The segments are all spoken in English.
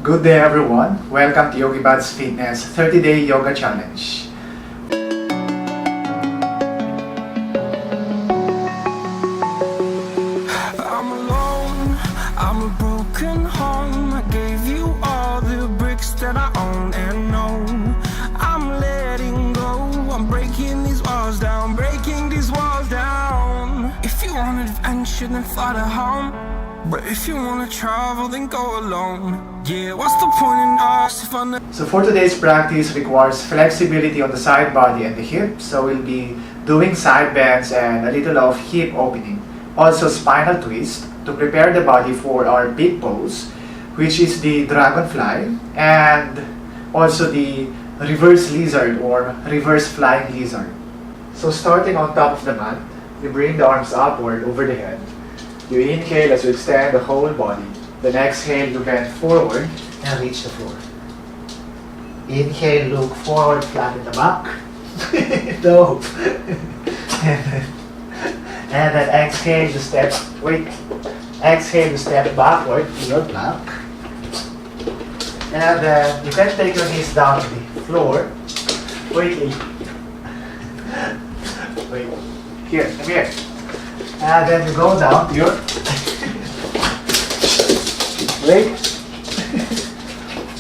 Good day everyone. Welcome to Yogi Buds Fitness 30-day yoga challenge. I'm alone, I'm a broken home. I gave you all the bricks that I own and know. I'm letting go, I'm breaking these walls down, breaking these walls down. If you want adventure, then fly to home. But if you wanna travel, then go alone. Yeah, what's the point in us if I'm So for today's practice requires flexibility on the side body and the hip. So we'll be doing side bends and a little of hip opening. Also spinal twist to prepare the body for our big pose, which is the dragonfly, and also the reverse lizard or reverse flying lizard. So starting on top of the mat, you bring the arms upward over the head. You inhale as you extend the whole body. Then exhale, you bend forward and reach the floor. Inhale, look forward, flatten the back. No. And then exhale, you step, exhale, you step backward to your plank. And then you can take your knees down to the floor. Wait. Here, come here. And then you go down to your wait.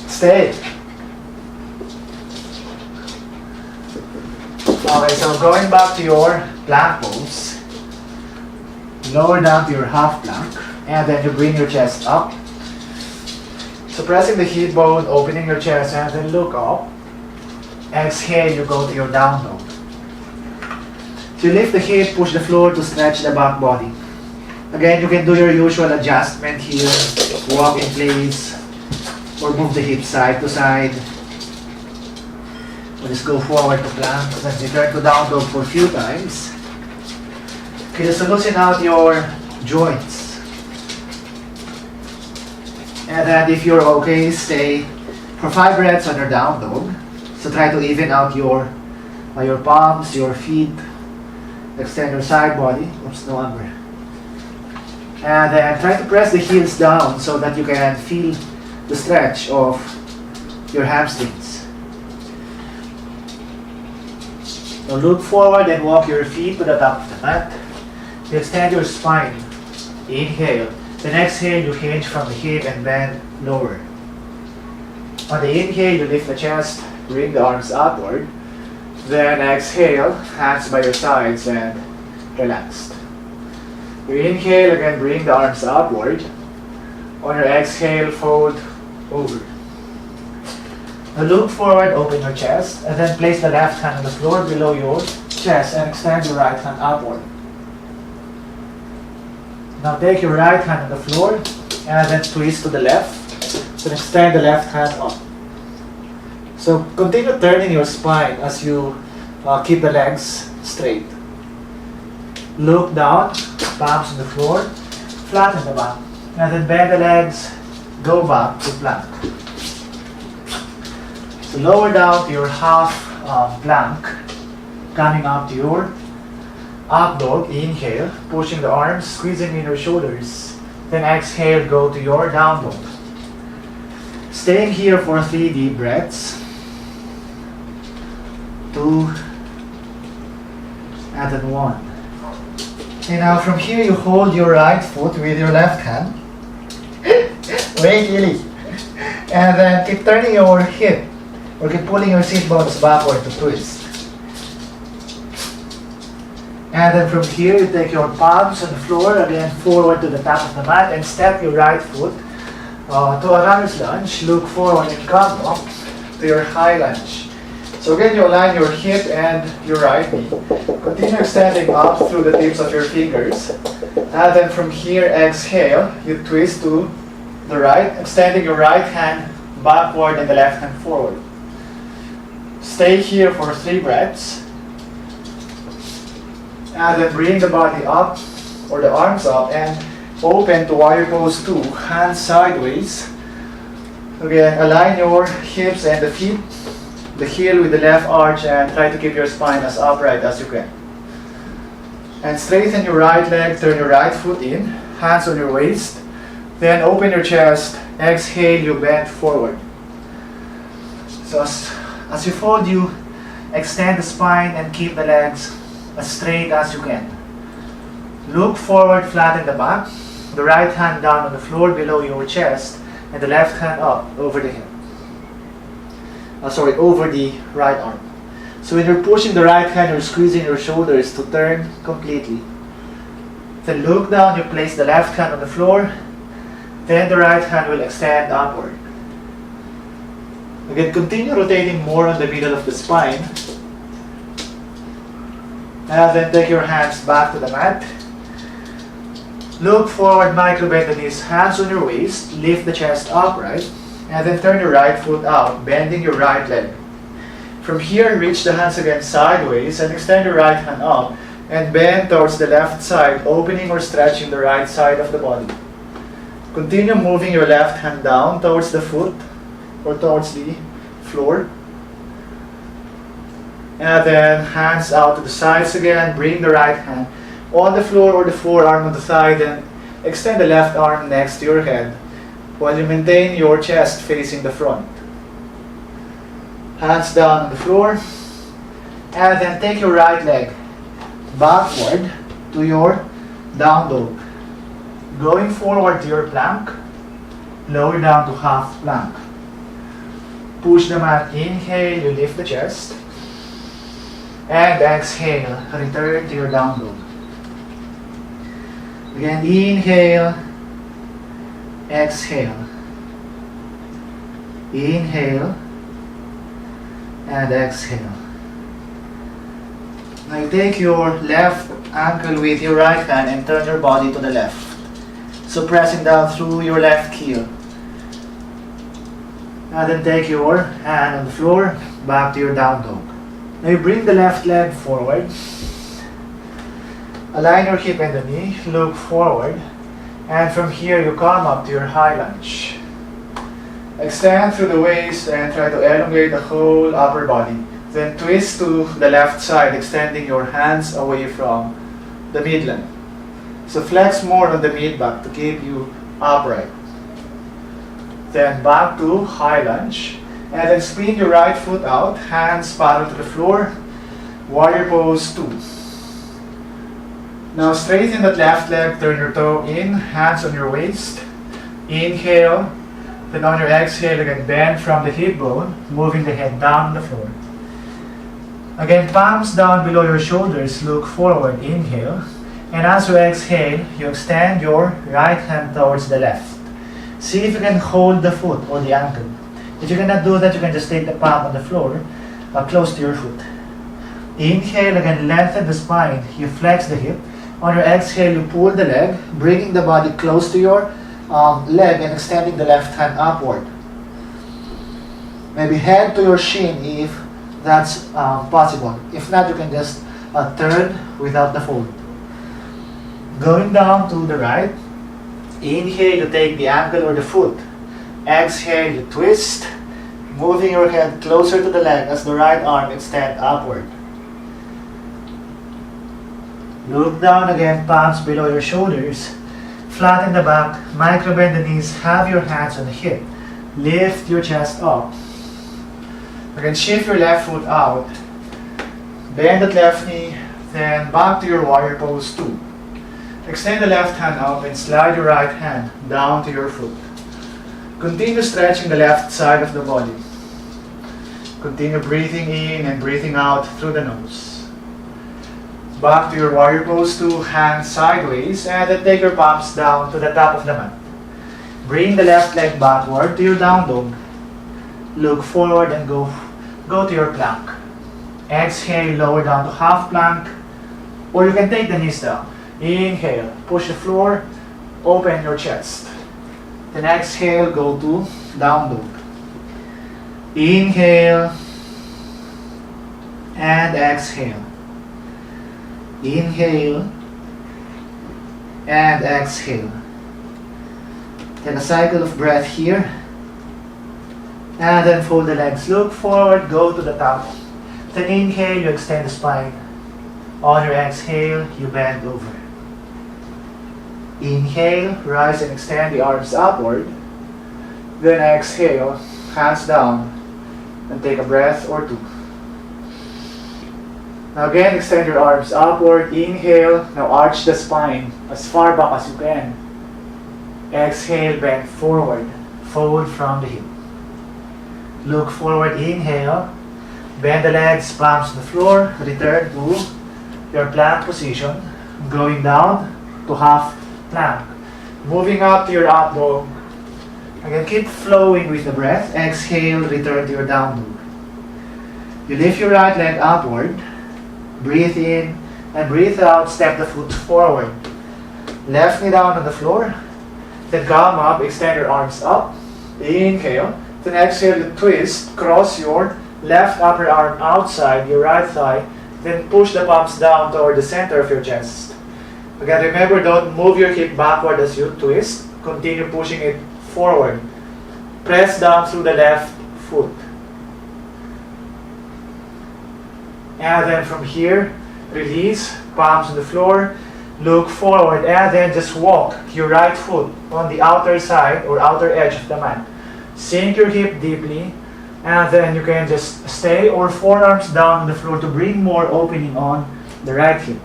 Stay. Okay, so going back to your plank pose. Lower down to your half plank. And then you bring your chest up. So pressing the hip bone, opening your chest, and then look up. Exhale, you go to your down dog. So you lift the hip, push the floor to stretch the back body. Again, you can do your usual adjustment here, walk in place, or move the hip side to side. Or just go forward to plank, then return to down dog for a few times. Okay, just loosen out your joints. And then if you're okay, stay for 5 breaths on your down dog. So try to even out your palms, your feet. Extend your side body. Oops, no longer. And then try to press the heels down so that you can feel the stretch of your hamstrings. So look forward and walk your feet to the top of the mat. You extend your spine. Inhale. Then exhale, you hinge from the hip and bend lower. On the inhale, you lift the chest, bring the arms upward. Then exhale, hands by your sides and relaxed. You inhale, again bring the arms upward. On your exhale, fold over. Now look forward, open your chest, and then place the left hand on the floor below your chest and extend your right hand upward. Now take your right hand on the floor and then twist to the left. Then extend the left hand up. So continue turning your spine as you keep the legs straight. Look down, palms on the floor, flatten the back. And then bend the legs, go back to plank. So lower down to your half plank, coming up to your up dog, inhale, pushing the arms, squeezing in your shoulders. Then exhale, go to your down dog. Staying here for 3 deep breaths. 2, and then 1. And now from here you hold your right foot with your left hand. Wait, Lily. And then keep turning your hip, or keep pulling your seat bones backward to twist. And then from here you take your palms on the floor, again forward to the top of the mat, and step your right foot to a runner's lunge. Look forward and come up to your high lunge. So again, you align your hip and your right knee. Continue extending up through the tips of your fingers. And then from here, exhale, you twist to the right, extending your right hand backward and the left hand forward. Stay here for 3 breaths. And then bring the body up, or the arms up, and open to warrior pose 2, hands sideways. Again, align your hips and the feet, the heel with the left arch, and try to keep your spine as upright as you can. And straighten your right leg, turn your right foot in, hands on your waist. Then open your chest Exhale, you bend forward. So as you fold, you extend the spine and keep the legs as straight as you can. Look forward, flatten the back. The right hand down on the floor below your chest and the left hand up over the hip. Over the right arm. So when you're pushing the right hand, you're squeezing your shoulders to turn completely. Then look down, you place the left hand on the floor. Then the right hand will extend upward. Again, continue rotating more on the middle of the spine. And then take your hands back to the mat. Look forward, micro bend the knees, hands on your waist, lift the chest upright, and then turn your right foot out, bending your right leg. From here, reach the hands again sideways and extend your right hand up and bend towards the left side, opening or stretching the right side of the body. Continue moving your left hand down towards the foot or towards the floor. And then hands out to the sides again, bring the right hand on the floor or the forearm on the thigh, then extend the left arm next to your head while you maintain your chest facing the front. Hands down on the floor, and then take your right leg backward to your down dog. Going forward to your plank, lower down to half plank. Push the mat, inhale, you lift the chest, and exhale, return to your down dog. Again, inhale, exhale, inhale, and exhale. Now you take your left ankle with your right hand and turn your body to the left. So pressing down through your left heel. And then take your hand on the floor, back to your down dog. Now you bring the left leg forward. Align your hip and the knee, look forward, and from here you come up to your high lunge. Extend through the waist and try to elongate the whole upper body. Then twist to the left side, extending your hands away from the midline. So flex more on the mid-back to keep you upright. Then back to high lunge, and then spin your right foot out, hands parallel to the floor, warrior pose 2. Now straighten that left leg, turn your toe in, hands on your waist. Inhale, then on your exhale again, bend from the hip bone, moving the head down the floor. Again, palms down below your shoulders, look forward, inhale. And as you exhale, you extend your right hand towards the left. See if you can hold the foot or the ankle. If you cannot do that, you can just take the palm on the floor, close to your foot. Inhale, again, lengthen the spine, you flex the hip. On your exhale, you pull the leg, bringing the body close to your leg and extending the left hand upward. Maybe head to your shin if that's possible. If not, you can just turn without the fold. Going down to the right, inhale, you take the ankle or the foot. Exhale, you twist, moving your head closer to the leg as the right arm extends upward. Look down again, palms below your shoulders. Flatten the back, micro bend the knees, have your hands on the hip. Lift your chest up. Again, shift your left foot out. Bend that left knee, then back to your warrior pose 2. Extend the left hand up and slide your right hand down to your foot. Continue stretching the left side of the body. Continue breathing in and breathing out through the nose. Back to your warrior pose 2, hands sideways, and then take your palms down to the top of the mat. Bring the left leg backward to your down dog. Look forward and go to your plank. Exhale, lower down to half plank, or you can take the knees down. Inhale, push the floor, open your chest. Then exhale, go to down dog. Inhale and exhale. Inhale and exhale. Take a cycle of breath here. And then fold the legs. Look forward, go to the top. Then inhale, you extend the spine. On your exhale, you bend over. Inhale, rise and extend the arms upward. Then exhale, hands down, and take a breath or two. Now again, extend your arms upward. Inhale, now arch the spine as far back as you can. Exhale, bend forward, fold from the hip. Look forward, inhale, bend the legs, palms to the floor, return to your plank position, going down to half plank. Moving up to your up dog. Again, keep flowing with the breath. Exhale, return to your down dog. You lift your right leg upward, breathe in and breathe out, step the foot forward. Left knee down on the floor, then come up, extend your arms up. Inhale, then exhale, you twist, cross your left upper arm outside your right thigh, then push the palms down toward the center of your chest. Again, remember, don't move your hip backward as you twist. Continue pushing it forward. Press down through the left foot. And then from here, release, palms on the floor, look forward, and then just walk your right foot on the outer side or outer edge of the mat. Sink your hip deeply, and then you can just stay or forearms down on the floor to bring more opening on the right hip.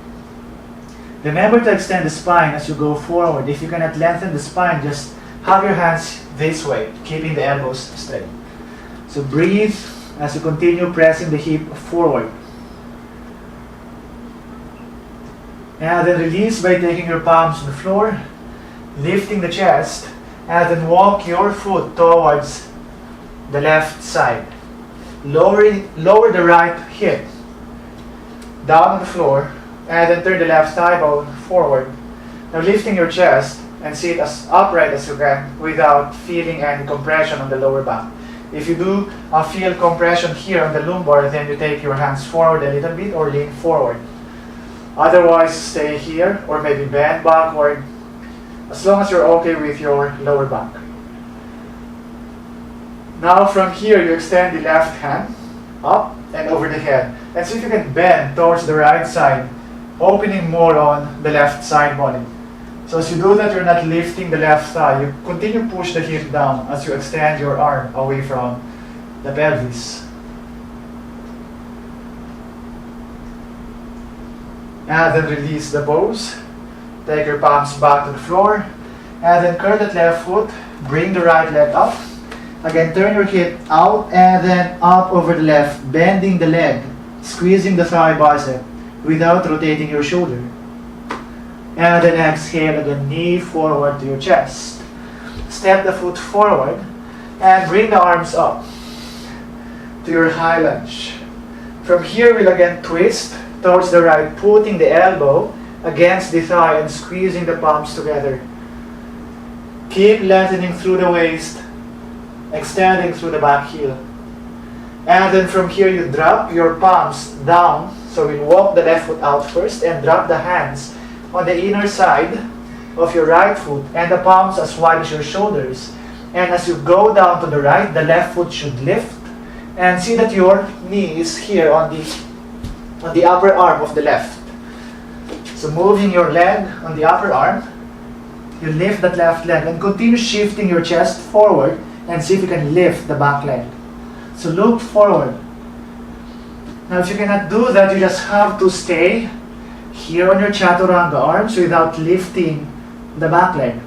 Remember to extend the spine as you go forward. If you cannot lengthen the spine, just have your hands this way, keeping the elbows straight. So breathe as you continue pressing the hip forward. And then release by taking your palms to the floor, lifting the chest, and then walk your foot towards the left side. Lower the right hip down on the floor, and then turn the left thigh bone forward. Now lifting your chest and sit as upright as you can without feeling any compression on the lower back. If you do feel compression here on the lumbar, then you take your hands forward a little bit or lean forward. Otherwise, stay here or maybe bend backward as long as you're okay with your lower back. Now from here, you extend the left hand up and over the head. And see if you can bend towards the right side, opening more on the left side body. So as you do that, you're not lifting the left thigh. You continue to push the hip down as you extend your arm away from the pelvis. And then release the bows. Take your palms back to the floor. And then curl that left foot. Bring the right leg up. Again, turn your hip out and then up over the left, bending the leg, squeezing the thigh bicep without rotating your shoulder. And then exhale again, knee forward to your chest. Step the foot forward and bring the arms up to your high lunge. From here, we'll again twist towards the right, putting the elbow against the thigh and squeezing the palms together. Keep lengthening through the waist, extending through the back heel. And then from here, you drop your palms down. So we'll walk the left foot out first and drop the hands on the inner side of your right foot and the palms as wide as your shoulders. And as you go down to the right, the left foot should lift. And see that your knee is here on the upper arm of the left. So moving your leg on the upper arm, you lift that left leg and continue shifting your chest forward and see if you can lift the back leg. So look forward. Now if you cannot do that, you just have to stay here on your chaturanga arms without lifting the back leg.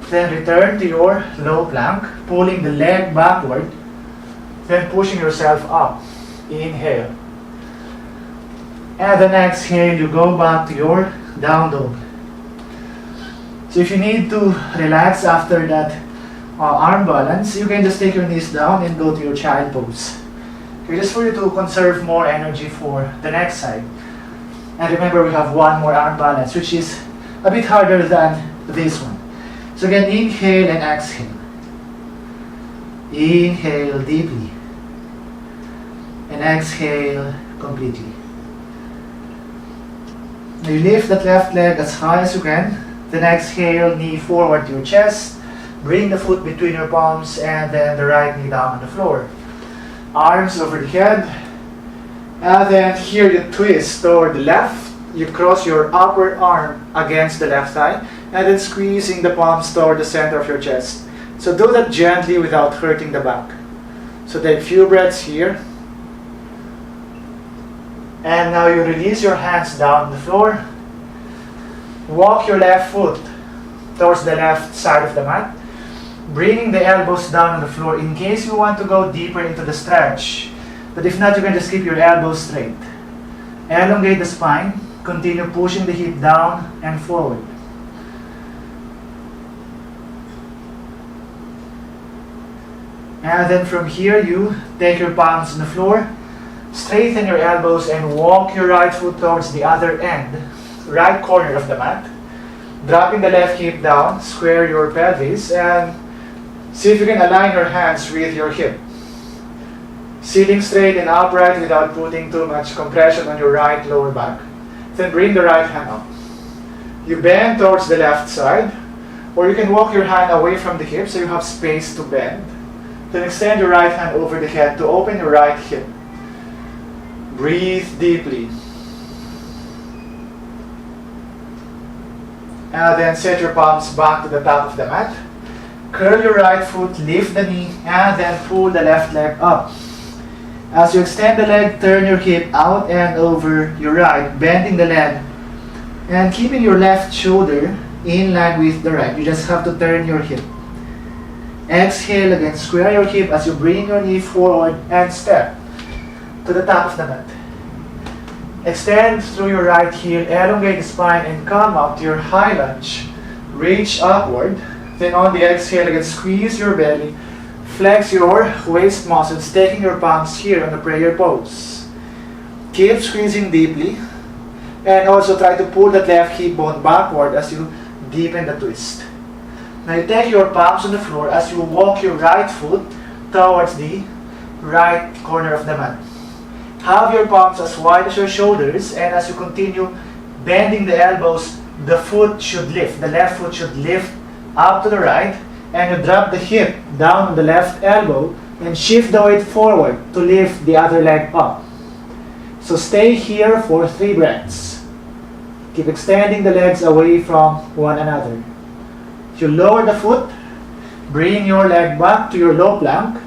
Then return to your low plank, pulling the leg backward, then pushing yourself up. Inhale. And then exhale, you go back to your down dog. So if you need to relax after that arm balance, you can just take your knees down and go to your child pose. Okay, just for you to conserve more energy for the next side. And remember, we have one more arm balance, which is a bit harder than this one. So again, inhale and exhale. Inhale deeply. And exhale completely. Now you lift that left leg as high as you can. Then exhale, knee forward to your chest. Bring the foot between your palms and then the right knee down on the floor. Arms over the head. And then here you twist toward the left. You cross your upper arm against the left thigh. And then squeezing the palms toward the center of your chest. So do that gently without hurting the back. So take few breaths here. And now you release your hands down on the floor. Walk your left foot towards the left side of the mat, bringing the elbows down on the floor in case you want to go deeper into the stretch. But if not, you can just keep your elbows straight. Elongate the spine. Continue pushing the hip down and forward. And then from here, you take your palms on the floor, straighten your elbows, and walk your right foot towards the other end, right corner of the mat. Dropping the left hip down, square your pelvis, and see if you can align your hands with your hip. Sitting straight and upright without putting too much compression on your right lower back. Then bring the right hand up. You bend towards the left side, or you can walk your hand away from the hip so you have space to bend. Then extend your right hand over the head to open your right hip. Breathe deeply. And then set your palms back to the top of the mat. Curl your right foot, lift the knee, and then pull the left leg up. As you extend the leg, turn your hip out and over your right, bending the leg and keeping your left shoulder in line with the right. You just have to turn your hip. Exhale again, square your hip as you bring your knee forward and step to the top of the mat. Extend through your right heel, elongate the spine, and come up to your high lunge. Reach upward. Then on the exhale again, squeeze your belly. Flex your waist muscles, taking your palms here on the prayer pose. Keep squeezing deeply. And also try to pull that left hip bone backward as you deepen the twist. Now you take your palms on the floor as you walk your right foot towards the right corner of the mat. Have your palms as wide as your shoulders, and as you continue bending the elbows, the foot should lift. The left foot should lift up to the right, and you drop the hip down on the left elbow and shift the weight forward to lift the other leg up. So stay here for 3 breaths. Keep extending the legs away from one another. You lower the foot, bring your leg back to your low plank,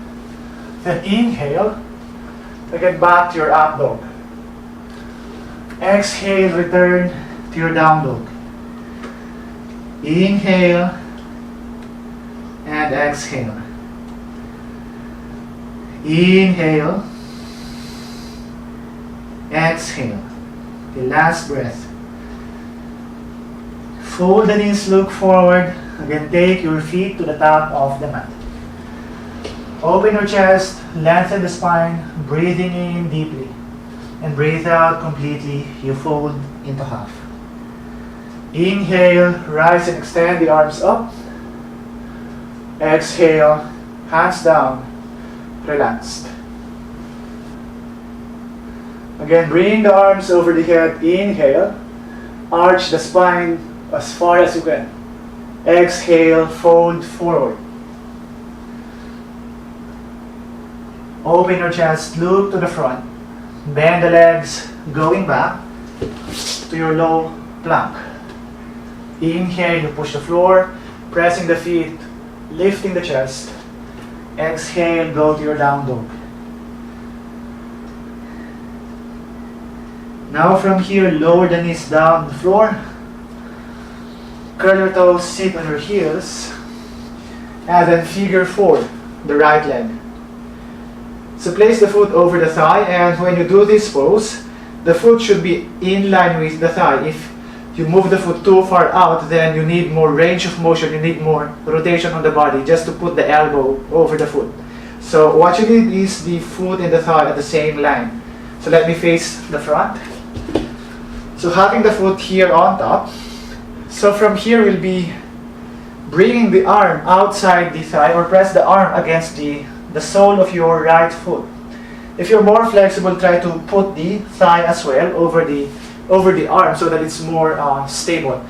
then inhale, again back to your up dog. Exhale, return to your down dog. Inhale and exhale. Inhale, exhale. The last breath. Fold the knees, look forward. Again, take your feet to the top of the mat. Open your chest, lengthen the spine, breathing in deeply. And breathe out completely. You fold into half. Inhale, rise and extend the arms up. Exhale, hands down, relaxed. Again, bring the arms over the head. Inhale, arch the spine as far as you can. Exhale, fold forward. Open your chest, look to the front. Bend the legs, going back to your low plank. Inhale, you push the floor, pressing the feet, lifting the chest. Exhale, go to your down dog. Now from here, lower the knees down the floor. Curl your toes, sit on your heels. And then figure 4, the right leg. So place the foot over the thigh, and when you do this pose, the foot should be in line with the thigh. If you move the foot too far out, then you need more range of motion, you need more rotation on the body just to put the elbow over the foot. So what you need is the foot and the thigh at the same line. So let me face the front. So having the foot here on top. So from here we'll be bringing the arm outside the thigh, or press the arm against the sole of your right foot. If you're more flexible, try to put the thigh as well over the arm so that it's more stable.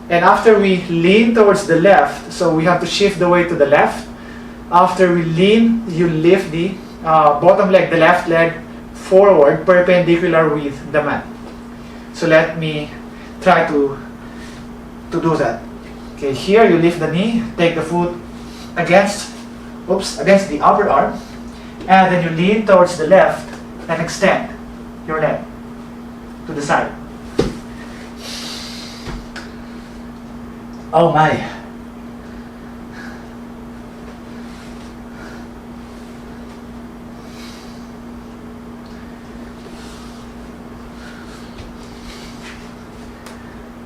And after we lean towards the left, so we have to shift the weight to the left. After we lean, you lift the bottom leg, the left leg, forward, perpendicular with the mat. So let me try to do that. Okay, here you lift the knee, take the foot against the upper arm, and then you lean towards the left and extend your leg to the side. Oh my.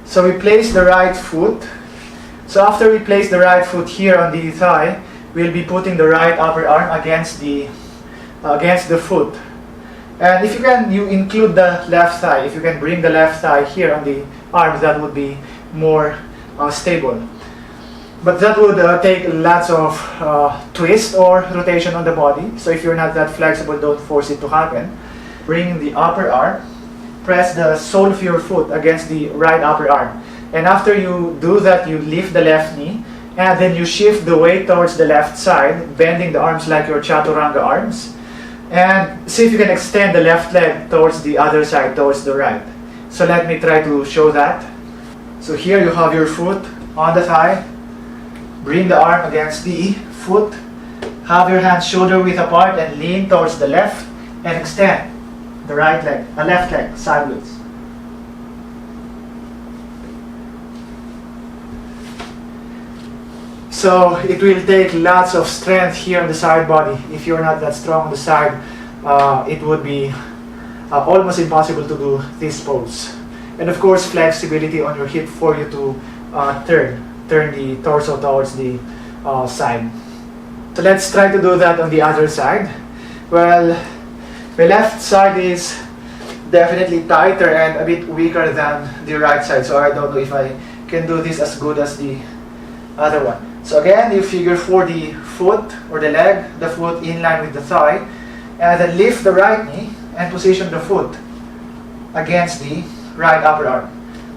So we place the right foot. So after we place the right foot here on the thigh, we'll be putting the right upper arm against the foot. And if you can, you include the left thigh. If you can bring the left thigh here on the arms, that would be more stable. But that would take lots of twist or rotation on the body. So if you're not that flexible, don't force it to happen. Bring the upper arm. Press the sole of your foot against the right upper arm. And after you do that, you lift the left knee, and then you shift the weight towards the left side, bending the arms like your chaturanga arms. And see if you can extend the left leg towards the other side, towards the right. So let me try to show that. So here you have your foot on the thigh. Bring the arm against the foot. Have your hands shoulder width apart and lean towards the left and extend the left leg sideways. So it will take lots of strength here on the side body. If you're not that strong on the side, it would be almost impossible to do this pose. And of course, flexibility on your hip for you to turn the torso towards the side. So let's try to do that on the other side. Well, my left side is definitely tighter and a bit weaker than the right side, so I don't know if I can do this as good as the other one. So again, you figure for the foot or the leg, the foot in line with the thigh, and then lift the right knee and position the foot against the right upper arm.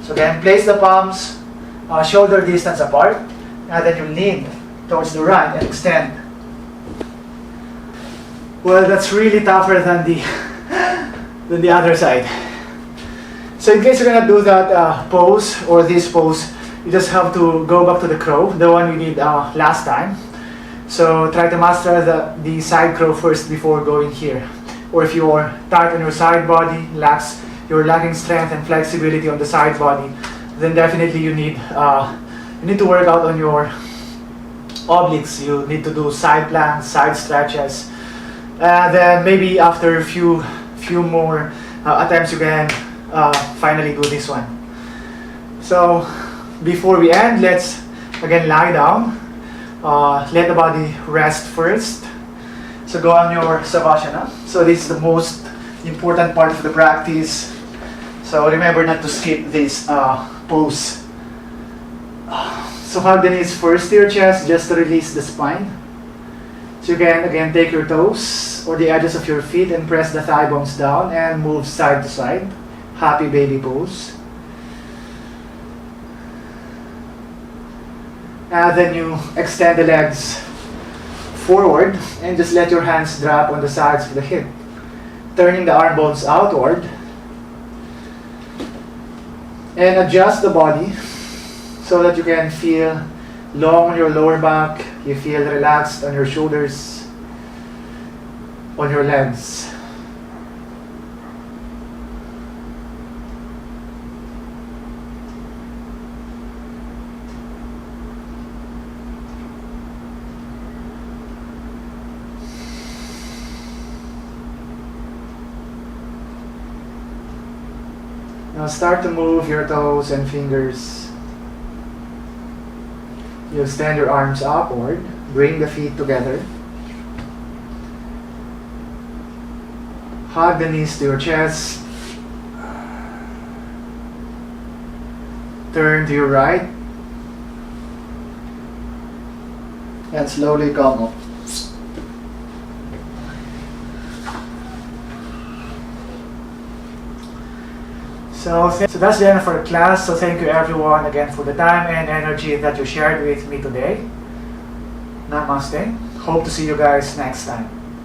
So again, place the palms shoulder distance apart, and then you lean towards the right and extend. Well, that's really tougher than the other side. So in case you're gonna do that pose or this pose, you just have to go back to the crow, the one we did last time. So try to master the side crow first before going here. Or if you are tight on your side body, you're lacking strength and flexibility on the side body, then definitely you need to work out on your obliques. You need to do side planks, side stretches. And then maybe after a few more attempts, you can finally do this one. So before we end, let's again lie down. Let the body rest first. So go on your Savasana. So this is the most important part of the practice. So remember not to skip this pose. So hug the knees first to your chest just to release the spine. So you can again take your toes or the edges of your feet and press the thigh bones down and move side to side. Happy baby pose. And then you extend the legs forward and just let your hands drop on the sides of the hip, turning the arm bones outward. And adjust the body so that you can feel long on your lower back, you feel relaxed on your shoulders, on your legs. Now start to move your toes and fingers. You extend your arms upward, bring the feet together. Hug the knees to your chest. Turn to your right. And slowly come up. So that's the end of our class. So thank you everyone again for the time and energy that you shared with me today. Namaste. Hope to see you guys next time.